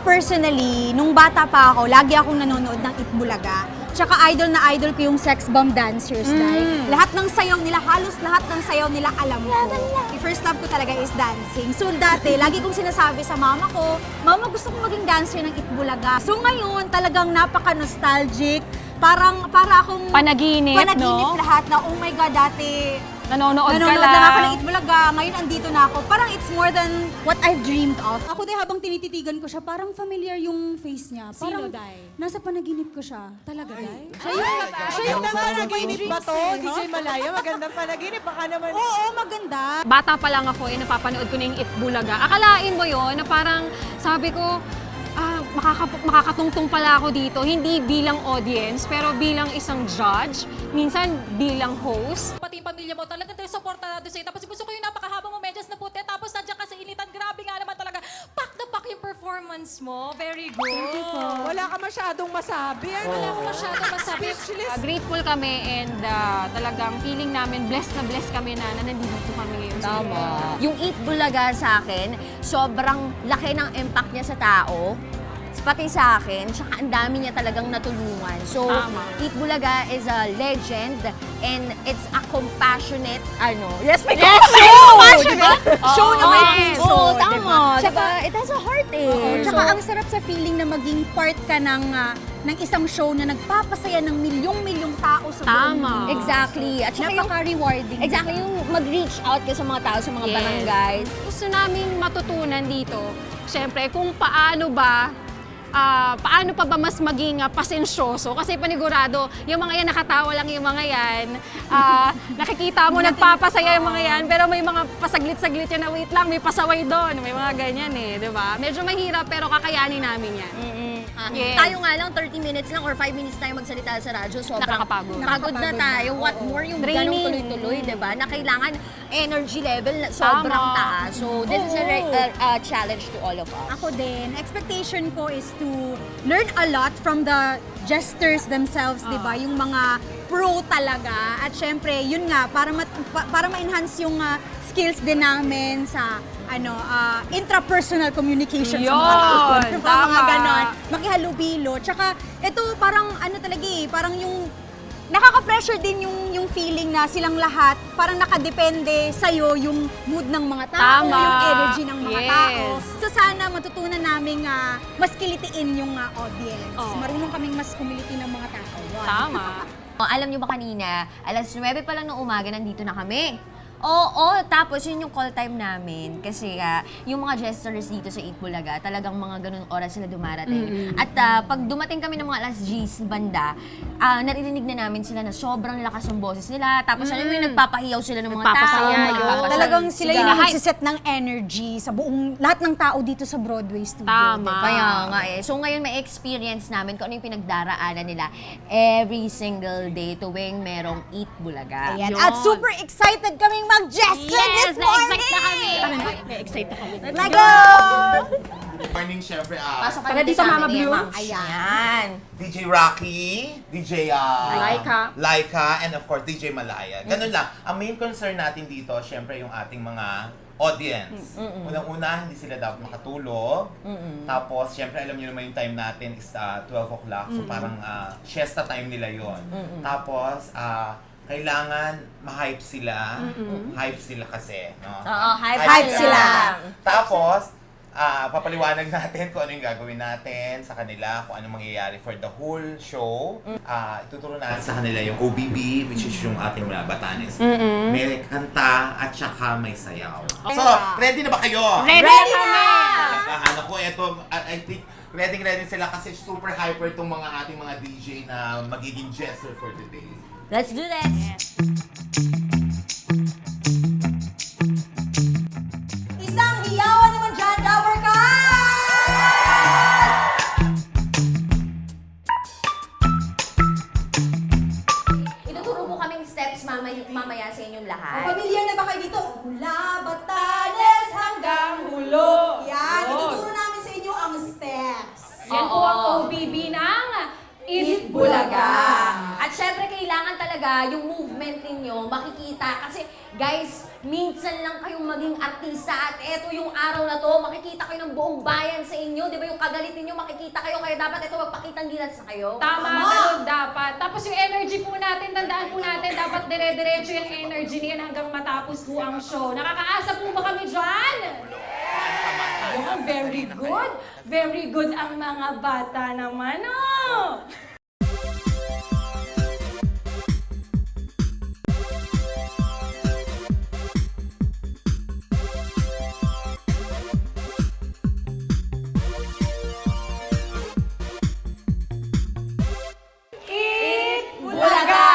personally, nung bata pa ako, lagi akong nanonood ng Itbulaga. Tsaka idol na idol ko yung sex bomb dancers dahil lahat ng sayaw nila, halos lahat ng sayaw nila alam ko. Yung first love ko talaga is dancing. So dati, lagi kong sinasabi sa mama ko, Mama, gusto kong maging dancer ng Itbulaga. So ngayon, talagang napaka-nostalgic. Para akong Panaginip, no? lahat na, oh my God, dati Nanonood ka lang lang. ako ng Itbulaga, ngayon andito na ako. Parang it's more than what I've dreamed of. Ako din habang tinititigan ko siya, parang familiar yung face niya. Parang Sino, Day? nasa panaginip ko siya. Talaga, Day? Siya yung panaginip ba to? DJ Malaya, magandang panaginip. Baka naman... Oo, maganda. Bata pa lang ako, napapanood ko na yung Itbulaga. Akalain mo yon na parang sabi ko, makakatungtong pala ako dito, hindi bilang audience, pero bilang isang judge, minsan bilang host. Pati yung pamilya mo talagang supportado sa'yo. Tapos gusto ko yung napakahabang mo medyas na puti. Tapos nandiyan ka sa initan. Grabe nga naman talaga. Pack na pack yung performance mo. Very good. Wala ka masyadong masabi. Wala ko masyadong masabi. Grateful kami and talagang feeling namin, blessed kami na nandito kami ngayon. Tama. Yung Itbulaga sa akin, sobrang laki ng impact niya sa tao. Pati sa akin, tsaka ang dami niya talagang natulungan. So, Tama. Itbulaga is a legend and it's a compassionate, yes, may Yes, compassionate! diba? Show na may Yes. puso, Oo, tama. diba? Diba? It has a heart eh. Tsaka ang sarap sa feeling na maging part ka ng isang show na nagpapasaya ng milyong-milyong tao sa buong Tama. mundo. Exactly. At saka yung, Napaka-rewarding. exactly, yung mag-reach out ka sa mga tao, sa mga Yes. barangays. Gusto namin matutunan dito, syempre, kung paano pa ba mas maging pasensyoso? Kasi panigurado, yung mga yan, nakatawa lang yung mga yan. Nakikita mo, nagpapasaya yung mga yan, pero may mga pasaglit-saglit yan na wait lang, may pasaway doon. May mga ganyan di ba? Medyo mahirap, pero kakayanin namin yan. Yes. Tayo nga lang, 30 minutes lang or 5 minutes tayo magsalita sa radyo. Sobrang Nakakapagod. pagod na tayo. What more yung Draining. ganong tuloy-tuloy, diba? Na kailangan energy level na sobrang Tama. taas. So, this is a challenge to all of us. Ako din, expectation ko is to learn a lot from the jesters themselves, di ba? Yung mga pro talaga. At syempre, yun nga, para ma-enhance yung skills din namin sa intrapersonal communication sa mga tao. Yun, Diba? tama. Mga ganon. Makihalubilo. Tsaka, ito parang parang yung nakaka-pressure din yung feeling na silang lahat parang nakadepende sa'yo yung mood ng mga tao, Tama. yung energy ng mga Yes. tao. So sana matutunan namin mas kilitiin yung audience. Oo. Marunong kaming mas kumiliti ng mga tao. Tama. Alam nyo ba kanina, alas 9 pa lang ng umaga, nandito na kami. Oo, tapos yun yung call time namin. Kasi yung mga jesters dito sa Itbulaga, talagang mga ganun oras sila dumarating. At pag dumating kami ng mga alas 10 banda, naririnig na namin sila na sobrang lakas ng boses nila. Tapos alam mo yung nagpapahiyaw sila ng mga tao. Nagpapasaya, yun. nagpapasaya. Talagang sila yung Sigaw. nagsiset ng energy sa buong lahat ng tao dito sa Broadway Studio. Tama. Kaya nga eh. So ngayon may experience namin kung ano yung pinagdaraanan nila every single day tuwing merong Itbulaga. Ayan. Yun. At super excited kaming mag-gesture Yes, this morning! na-excite na kami. Na-excite na kami. Let's go! Good morning, syempre. Pasok ka Para dito dito, sa Mama amin, Blue. Ma'am. Ayan. DJ Rocky, DJ Laika, and of course, DJ Malaya. Ganun lang. Ang main concern natin dito, syempre yung ating mga audience. Unang-una, hindi sila dapat makatulog. Tapos, syempre, alam niyo naman yung time natin is 12 o'clock. So, parang siesta time nila yon. Tapos, kailangan ma-hype sila. Hype sila kasi, no? Oo, hype sila. Tapos, papaliwanag natin kung ano yung gagawin natin sa kanila, kung ano mangyayari for the whole show. Ituturo natin sa kanila yung OBB, which is yung ating mga Batanes. May kanta at saka may sayaw. So, ready na ba kayo? Ready na kami! Ano ko, ito, I think, ready sila kasi super hyper itong mga ating mga DJ na magiging jester for today. Let's do this! Isang hiyawan naman dyan, Dower ka! Ituturo mo kaming steps mamaya sa inyong lahat. Pamilyar na ba kayo dito? Mula Batanes hanggang Hulo. Yan, ituturo namin sa inyo ang steps. Yan po ang OBB ng Itbulaga. At At syempre, kailangan talaga yung movement ninyo makikita. Kasi, guys, minsan lang kayong maging artista at eto yung araw na to, makikita kayo ng buong bayan sa inyo. Di ba yung kagalit ninyo, makikita kayo. Kaya dapat ito magpakitang gilas na kayo. Tama, ganun dapat. Tapos yung energy po natin, tandaan po natin, dapat dire-diretso yung energy niyan hanggang matapos po ang show. Nakakaasa po ba kami dyan? Yeah, very good. Very good ang mga bata naman, oh! Bulaga!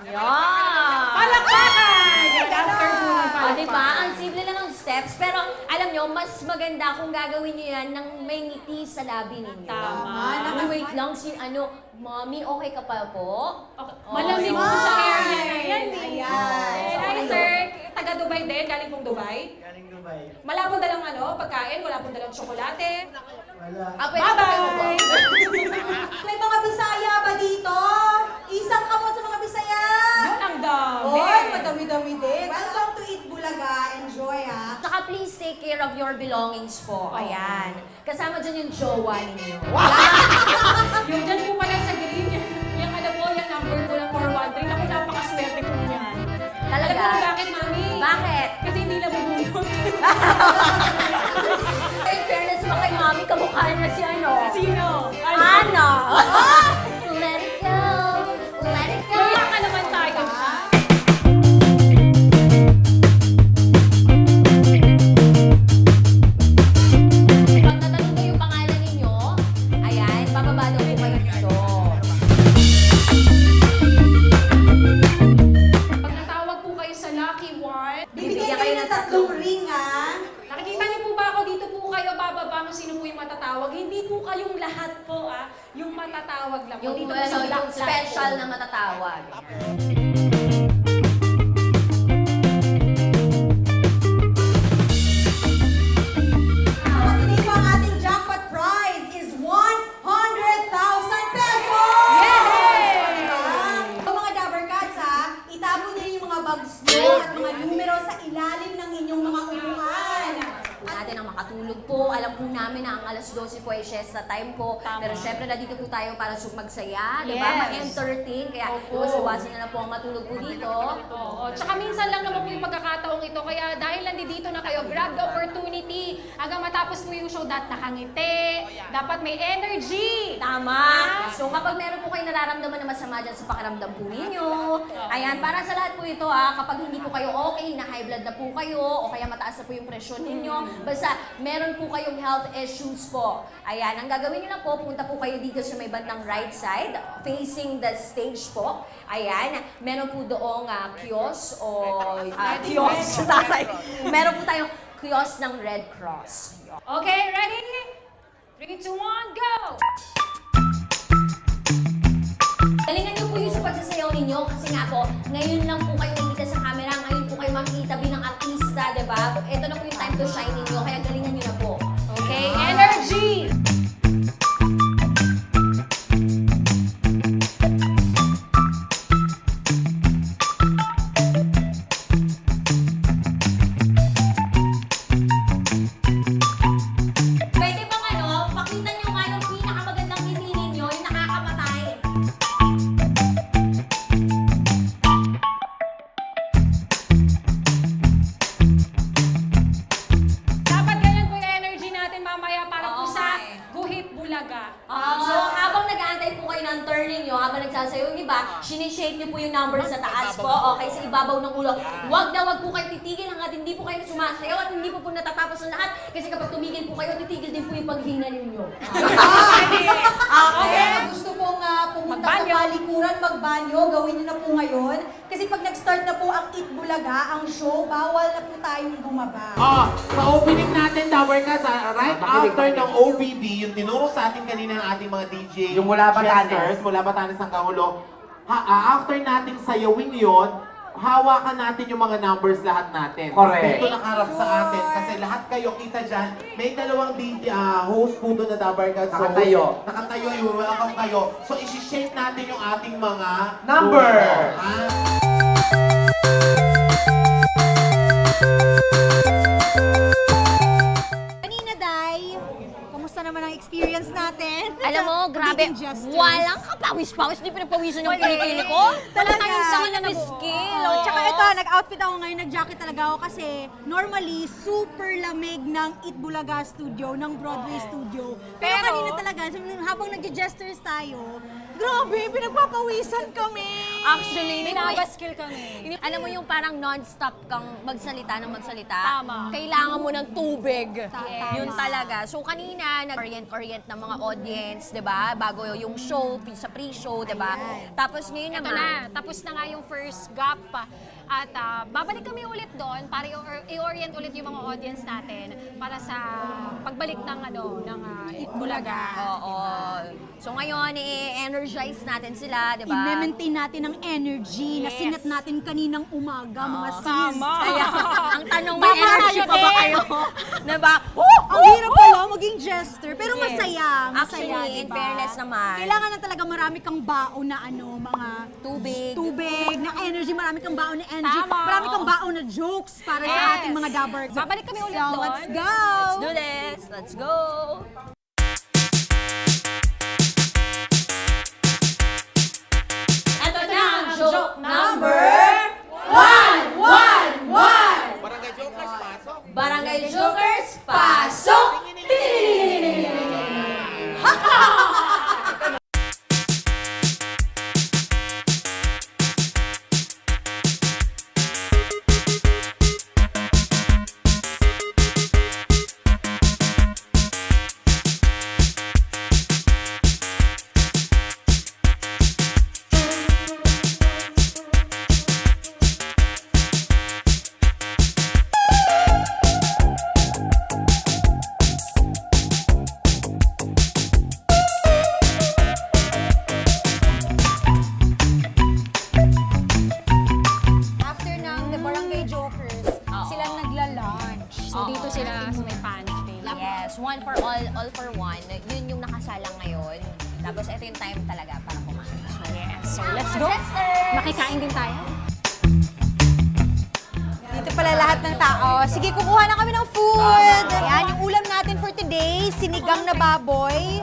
Yan! Palakpakan! After po ng O, palakpakan. diba? Ang simple lang ng steps, pero alam nyo, mas maganda kung gagawin nyo yan ng may ngiti sa labi ninyo. Tama. Uy, wait lang, si Mommy, okay ka pa po? Okay. Malamig po sa area na yan. Ayan. Hi, sir. Taga Dubai din? Galing pong Dubai? Galing Dubai. Wala pong dalang pagkain? Wala pong dalang tsokolate? Wala. Pwede ba kayo po? May mga Bisaya ba dito? Isang kamo sa mga Bisaya! Yun ang dami. Hoy, madami-dami din. Welcome to Eat Bulaga. Enjoy, ha? Tsaka please take care of your belongings po. Ayan. Kasama dyan yung jowa ninyo. Yung dyan po pala sa green, yung alam mo, yung number ko lang 413. Ako, napakaswerte ko yan. Talaga? Alam mo kung bakit, mami? Bakit? Kasi hindi na bubunot. In fairness ba kay Mommy, kamukha niya si ano? Sino? Ana! Let it go! Let it go! Kaya ka naman tayo. Pag natanong ko yung pangalan ninyo, ayan, bababa daw po kayo dito. Pag natawag po kayo sa Lucky One, Bibigyan kayo ng 3 ring, ha? nakikita niyo po ba ako dito po kayo bababa kung sino po yung matatawag? Hindi po kayong lahat po yung matatawag lang po. Yung, Dito po sa yung Black special na Platform. matatawag. At today po ang ating jackpot prize is 100,000 pesos! Yay! So mga Dabber Cats, ha, itapon niyo yung mga bags niyo at mga numero sa ilalim ng inyong mga upuan. Po natin ang makatulog po. Alam po namin na ang alas 12 po ay siesta time po. Pero syempre, nandito po tayo para magsaya, di ba? Yes. Ma-entertain. Kaya Opo. iwas-iwasan na lang po ang matulog po dito. Oo. Tsaka minsan lang naman po yung pagkakataong ito. Kaya dahil nandito na kayo, grab the opportunity. Hanggang matapos po yung show, nakangiti. Dapat may energy. Tama. So kapag meron po kayo nararamdaman na masama dyan sa pakiramdam po ninyo, ayan, para sa lahat po ito kapag hindi po kayo okay, na high blood na po kayo, o kaya mataas na po yung presyon ninyo, basta meron po kayong health issues po. Ayan, ang gagawin nyo lang po, punta po kayo dito sa may bandang right side, facing the stage po. Ayan, meron po doong kiosk o kiosk tayo. Meron po tayong kiosk ng Red Cross. Okay, ready? 3, 2, 1, go! Galingan niyo po yung sa pagsasayaw ninyo kasi nga po, ngayon lang po kayo nakikita sa camera, ngayon po kayo makikita bilang artista, di ba? Ito na po yung time to shine ninyo, kaya galingan niyo na po. Okay, energy! Pwede bang pakita niyo nga yung pinakamagandang ngiti ninyo, yung nakakamatay. Dapat ganyan po yung energy natin mamaya para po Oo, sa okay. Guhit Bulaga. So, habang nag-aantay po kayo ng turn ninyo, habang nagsasayaw yung iba, sinishake niyo po yung number sa taas po, okay, sa ibabaw ng ulo. Wag na wag po kayo titigil hanggat hindi po kayo sumasayaw at hindi po natatapos ang lahat. Kasi kapag tumigil po kayo, titigil din po yung paghina ninyo. Okay. Gusto pong pumunta Magbanyo. sa palikuran, magbanyo, gawin niyo na po ngayon. Kasi pag nag-start na po ang Eat Bulaga, ang show, bawal na po tayong bumaba. Sa opening natin, Tower ka, right after ng OBB, yung tinuro sa atin kanina ng ating mga DJ, Yung mula Batanes. jesters, mula Batanes hanggang Ulo, after nating sayawin yon, hawakan natin yung mga numbers lahat natin. Correct. Dito nakaharap sa atin kasi lahat kayo kita dyan. May dalawang host po doon na Dabarkad. So, Nakatayo. Nakatayo yung welcome kayo. So, isi-shake natin yung ating mga Number. Kanina, Day, kumusta naman ang experience natin? Alam mo, grabe, Pagiging Jesters. walang kapawis-pawis, di pinagpawisan yung kilikili ko. Talaga. Ang sakit na skill. Oh, tsaka ito, nag-outfit ako ngayon, nag-jacket talaga ako kasi normally, super lamig ng Itbulaga Studio, ng Broadway Studio. Pero kanina talaga, habang nag-gestures tayo, grabe, pinagpapawisan kami. Actually, Binabaskill kami. alam mo yung parang non-stop kang magsalita ng magsalita. Tama. Kailangan mo ng tubig. Tama. Yun talaga. So kanina, nag-orient-orient ng mga audience, 'di ba? Bago yung show, sa pre-show, 'di ba? Tapos ngayon Ito naman, na, tapos na nga yung first gap pa. At babalik kami ulit doon para i-orient ulit yung mga audience natin para sa pagbalik ng Itbulaga. oo. So ngayon, i-energize natin sila, 'di ba? I-maintain natin ang energy na Yes. sinet natin kaninang umaga, mga sis. Kaya, ang tanong, may energy pa ba kayo? Diba? Ang hirap pala maging jester, pero masaya. Masaya, Actually, in diba? fairness naman. Kailangan na talaga marami kang baon na mga Tubig. na energy, marami kang baon na energy, Tama. marami kang baon na jokes para sa Yes. ating mga dabbers. Babalik kami ulit So, doon. let's go! Let's do this. Let's go. Ito na ang joke number Barangay Jokers, pasok! After ng The Barangay Jokers, sila nagla-lunch. So dito sila sa may pantry. Yes, one for all for one. Yun yung nakasalang ngayon. Tapos ito yung time talaga para kumain. Yes. So let's go. Makikain din tayo. Dito pala lahat ng tao. Sige, kukuha na kami ng food. Ayan, yung ulam natin for today, sinigang na baboy,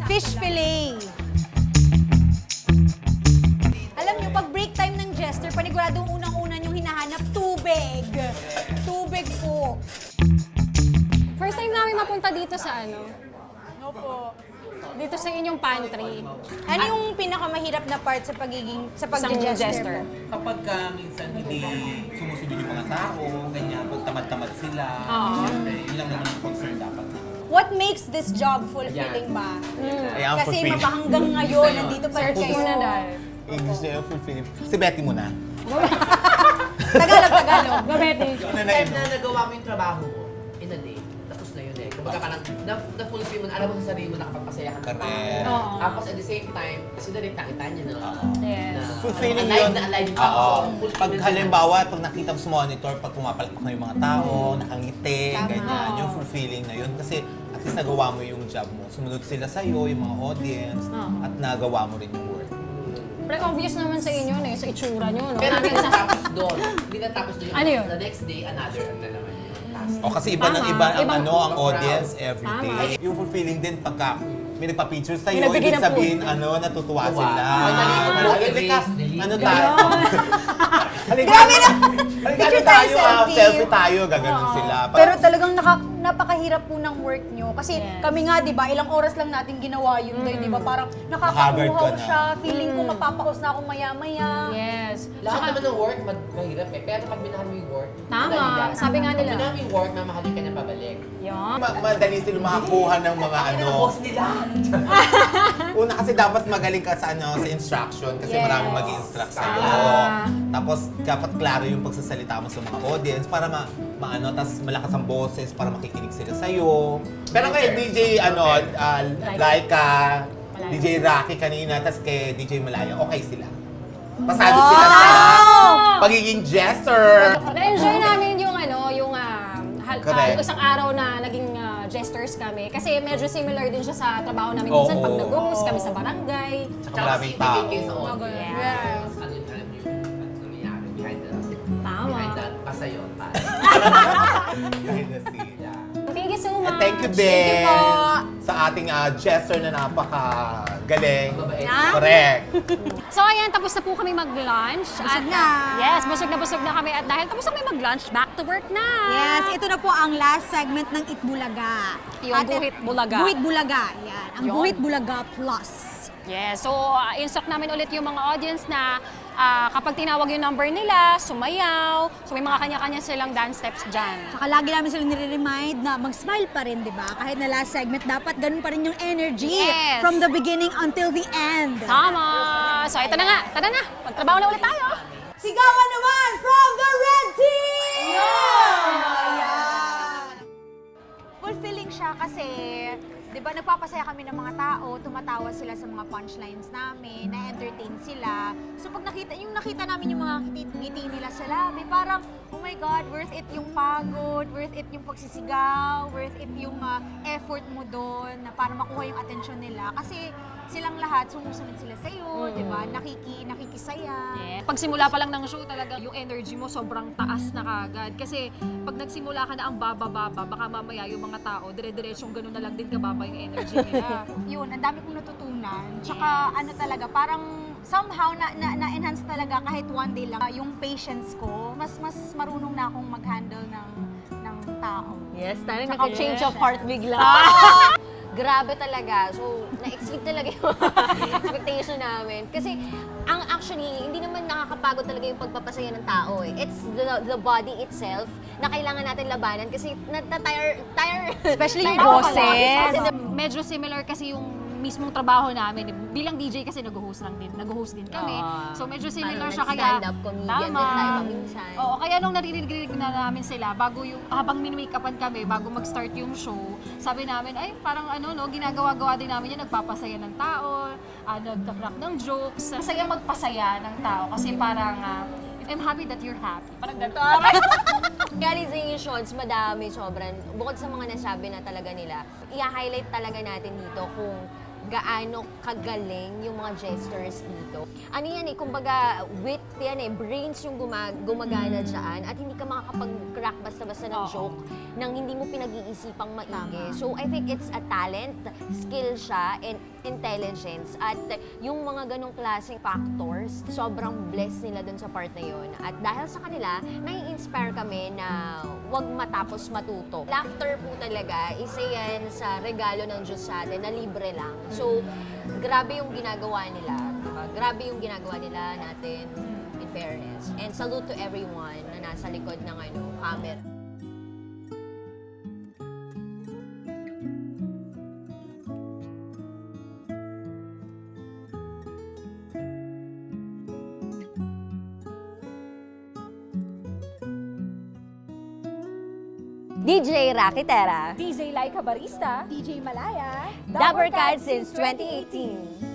fish fillet. Alam nyo, pag break time ng jester, paniguradong unang-una yung hinahanap, tubig. Tubig po. First time namin mapunta dito sa dito sa inyong pantry. Ano yung pinakamahirap na part sa pagiging, sa Isang pag-jester jester. mo? Kapag minsan hindi sumusunod yung mga tao, ganyan, pag tamad-tamad sila, syempre, yun lang naman ang concern dapat. What makes this job fulfilling ba? Ay, ang Kasi fulfilling. mapahanggang ngayon, nandito pa rin kayo. English na yung fulfilling. Si Betty muna. Tagalog, Tagalog. Ano na Time na nagawa mo yung trabaho mo in a day, tapos na yun eh. Kumbaga parang na-fulfill mo, alam mo sa sarili mo nakapagpasaya ka ng tao. Correct. Tapos at the same time, kasi na-rate nakita niyo na. Yes. Fulfilling alive yun. na alive yung Oo. tao. So, fulfilling Pag yun. halimbawa, pag nakita mo sa monitor, pag pumapalakpak na yung mga tao, nakangiti, ganyan, yung fulfilling na yun. Kasi at least nagawa mo yung job mo. Sumunod sila sa'yo, yung mga audience, at nagawa mo rin yung work. Pero obvious naman sa inyo sa itsura nyo, no? Pero hindi natapos doon. Hindi natapos doon. Ano yun? The next day, another na naman yung task. O kasi iba ng iba ang Ibang- ang audience every day. Yung fulfilling din pagka may nagpa-picture sa'yo, May nagbigay ibig ng sabihin, natutuwa Tuwa. sila. May naligo mo, Halika, erase, delete. ano tayo? Halika, Grabe na! halika, Picture ano tayo, tayo, selfie. selfie tayo, gaganon sila. Pero talagang napakahirap po ng work nyo. Kasi kami nga, di ba, ilang oras lang natin ginawa yun, di ba? Parang Haggard nakakakuhaw ka na. siya. Feeling ko mapapaos na akong maya-maya. Yes. Lahat naman ng work, mahirap eh. Pero pag minahal mo yung work, Tama. madali lang. Sabi nga nila. Pag minahal mo yung work, mamahalin ka na pabalik. Madali sila makakuha ng mga Ano ang boss nila? Una kasi dapat magaling ka sa sa instruction kasi maraming mag-i-instruct sa'yo. Tapos dapat klaro yung pagsasalita mo sa mga audience para tapos malakas ang boses para makikinig sila sa'yo. Pero kay DJ Laika, DJ Rocky kanina, tapos kay DJ Malaya, okay sila. Pasado sila sa pagiging jester. Na-enjoy namin yung Correct. yung isang araw na naging jesters kami. Kasi medyo similar din siya sa trabaho namin minsan Oo. pag nag-host kami sa barangay. Tsaka maraming tao. Yes. Yes. Ano yun, alam niyo yung nangyayari behind the behind that pasayon. Behind the scene. Thank you so much. And thank you din sa ating jester na napaka-galing. Correct. So ayan, tapos na po kami mag-lunch. Busog na. Yes, busog na kami. At dahil tapos na kami mag-lunch, back to work na. Yes, ito na po ang last segment ng Itbulaga. Yung Guhit Bulaga. Guhit Bulaga, yan. Ang Yun. Guhit Bulaga Plus. Yes, so instruct namin ulit yung mga audience na kapag tinawag yung number nila, sumayaw. So may mga kanya-kanya silang dance steps dyan. Saka lagi namin silang nire-remind na mag-smile pa rin, di ba? Kahit na last segment, dapat ganun pa rin yung energy. Yes. From the beginning until the end. Tama! So ito na nga, tara na, magtrabaho na ulit tayo. Sigawan naman from the red team! Ayan! Fulfilling siya kasi, di ba, nagpapasaya kami ng mga tao, tumatawa sila sa mga punchlines namin, na-entertain sila. So pag nakita namin yung mga ngiti nila sa labi, parang, oh my God, worth it yung pagod, worth it yung pagsisigaw, worth it yung effort mo doon na para makuha yung atensyon nila. Kasi silang lahat, sumusunod sila sa'yo, di ba? Nakikisaya. Yeah. Pag simula pa lang ng show talaga, yung energy mo sobrang taas na kagad. Kasi pag nagsimula ka na ang baba-baba, baka mamaya yung mga tao, dire-diretsyong ganun na lang din kababa yung energy nila. Yun, ang dami kong natutunan. Tsaka ano talaga, parang somehow na-enhance talaga kahit one day lang yung patience ko. Mas marunong na akong mag-handle ng tao. Yes, tayo Tsaka naka-change of heart bigla. Grabe talaga. So, na-exceed talaga yung expectation namin. Kasi, actually, hindi naman nakakapagod talaga yung pagpapasaya ng tao eh. It's the body itself na kailangan natin labanan kasi tire. Especially yung tire boses. ako. Kasi Medyo similar kasi yung mismong trabaho namin. Bilang DJ kasi nag-host din kami. So medyo similar siya kaya stand-up comedian din tayo paminsan. Oo, kaya nung naririnig na namin sila bago yung habang min-makeupan kami bago mag-start yung show, sabi namin ay parang ginagawa-gawa din namin yan, nagpapasaya ng tao, nagka-crack ng jokes. Masaya magpasaya ng tao kasi parang I'm happy that you're happy. Parang ganito. Realizations, madami, sobrang. Bukod sa mga nasabi na talaga nila, i-highlight talaga natin dito kung gaano kagaling yung mga jesters dito. Ano yan kumbaga, wit yan brains yung gumagana dyan at hindi ka makakapag-crack basta-basta ng joke nang hindi mo pinag-iisipang maigi. So, I think it's a talent, skill siya, and intelligence. At yung mga ganong klaseng factors, sobrang blessed nila dun sa part na yun. At dahil sa kanila, nai-inspire kami na huwag matapos matuto. Laughter po talaga, isa yan sa regalo ng Diyos sa atin na libre lang. So, grabe yung ginagawa nila. Diba? Grabe yung ginagawa nila natin in fairness. And salute to everyone na nasa likod ng camera. DJ Rakitera, DJ Laika Barista, DJ Malaya, Dabber Card since 2018.